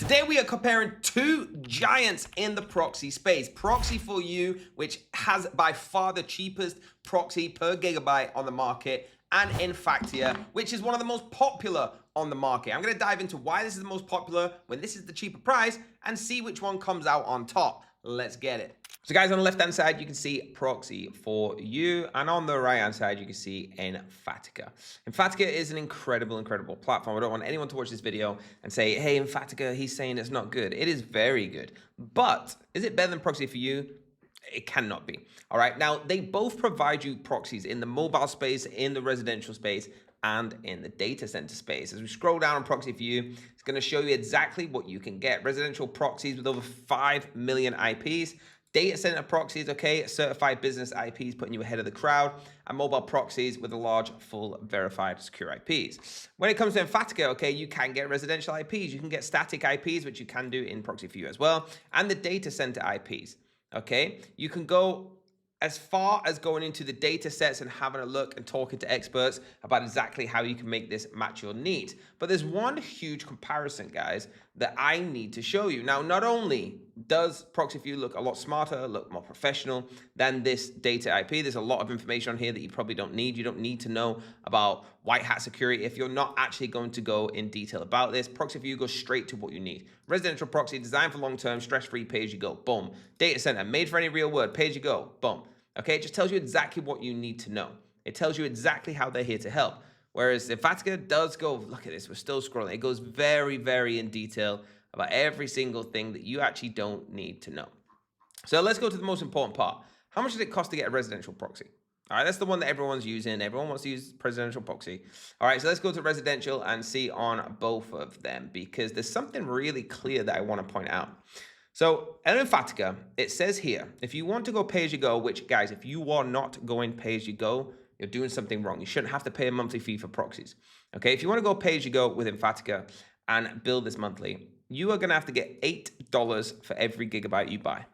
Today we are comparing two giants in the proxy space. Proxy4u, which has by far the cheapest proxy per gigabyte on the market, and Infatica, which is one of the most popular on the market. I'm going to dive into why this is the most popular when this is the cheaper price and see which one comes out on top. Let's get it. So guys, on the left-hand side, you can see Proxy4u, and on the right-hand side, you can see Infatica. Infatica is an incredible, incredible platform. I don't want anyone to watch this video and say, hey, Infatica, he's saying it's not good. It is very good. But is it better than Proxy4u? It cannot be. All right. Now, they both provide you proxies in the mobile space, in the residential space, and in the data center space. As we scroll down on Proxy4u, it's going to show you exactly what you can get. Residential proxies with over 5 million IPs. Data center proxies, okay, certified business IPs putting you ahead of the crowd, and mobile proxies with a large, full, verified, secure IPs. When it comes to Infatica, okay, you can get residential IPs, you can get static IPs, which you can do in Proxy4u as well, and the data center IPs, okay? You can go as far as going into the data sets and having a look and talking to experts about exactly how you can make this match your needs. But there's one huge comparison, guys, that I need to show you. Now, not only does Proxy4u look a lot smarter, look more professional than this data IP, there's a lot of information on here that you probably don't need. You don't need to know about white hat security if you're not actually going to go in detail about this. Proxy4u goes straight to what you need. Residential proxy designed for long-term, stress-free, pay-as-you-go, boom. Data center, made for any real world, pay-as-you-go, boom. Okay, it just tells you exactly what you need to know. It tells you exactly how they're here to help. Whereas Infatica does go, look at this, we're still scrolling. It goes very, very in detail about every single thing that you actually don't need to know. So let's go to the most important part. How much does it cost to get a residential proxy? All right, that's the one that everyone's using. Everyone wants to use residential proxy. All right, so let's go to residential and see on both of them because there's something really clear that I want to point out. So at Infatica, it says here, if you want to go pay-as-you-go, which, guys, if you are not going pay-as-you-go, you're doing something wrong. You shouldn't have to pay a monthly fee for proxies. Okay, if you want to go pay-as-you-go with Infatica and build this monthly, you are going to have to get $8 for every gigabyte you buy.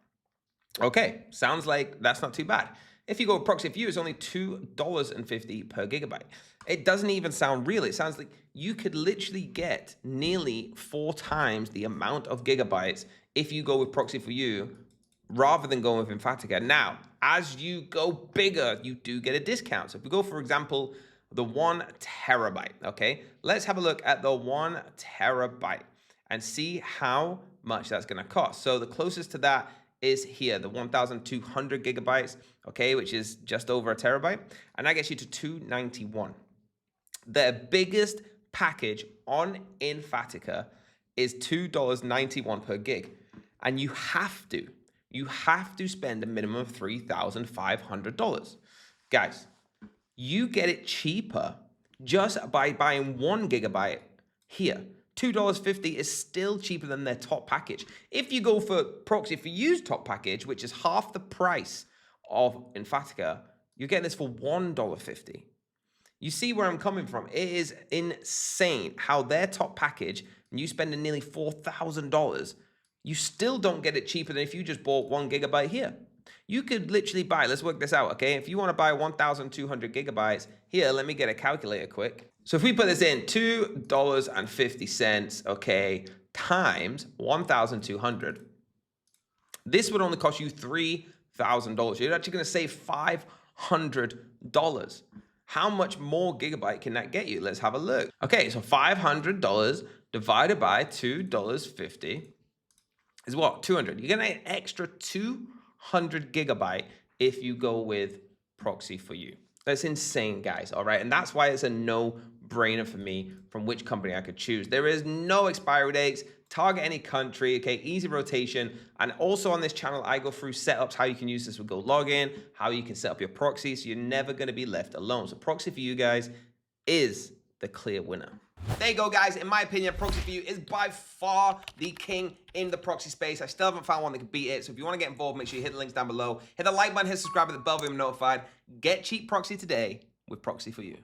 Okay, sounds like that's not too bad. If you go Proxy4u, it's only $2.50 per gigabyte. It doesn't even sound real. It sounds like you could literally get nearly 4 times the amount of gigabytes if you go with Proxy4u rather than going with Infatica. Now, as you go bigger, you do get a discount. So if we go, for example, the 1 terabyte, okay? Let's have a look at the 1 terabyte and see how much that's gonna cost. So the closest to that is here, the 1,200 gigabytes, okay, which is just over a terabyte, and that gets you to $291. The biggest package on Infatica is $2.91 per gig, and you have to spend a minimum of $3,500. Guys, you get it cheaper just by buying 1 gigabyte here. $2.50 is still cheaper than their top package. If you go for Proxy4u's top package, which is half the price of Infatica, you're getting this for $1.50. You see where I'm coming from? It is insane how their top package, and you spending nearly $4,000, you still don't get it cheaper than if you just bought 1 gigabyte here. You could literally buy, let's work this out, okay? If you want to buy 1,200 gigabytes, here, let me get a calculator quick. So if we put this in, $2.50, okay, times 1,200, this would only cost you $3,000. You're actually going to save $500. How much more gigabyte can that get you? Let's have a look. Okay, so $500 divided by $2.50 is what? 200. You're going to get an extra 200 gigabyte if you go with Proxy4u. That's insane, guys, all right? And that's why it's a no-brainer for me from which company I could choose. There is no expiry dates, target any country, okay, easy rotation. And also on this channel, I go through setups, how you can use this with Go Login, how you can set up your proxy, so you're never gonna be left alone. So Proxy4u, guys, is the clear winner. There you go, guys. In my opinion, Proxy4u is by far the king in the proxy space. I still haven't found one that can beat it. So if you want to get involved, make sure you hit the links down below. Hit the like button, hit subscribe, hit the bell, be notified. Get cheap proxy today with Proxy4u.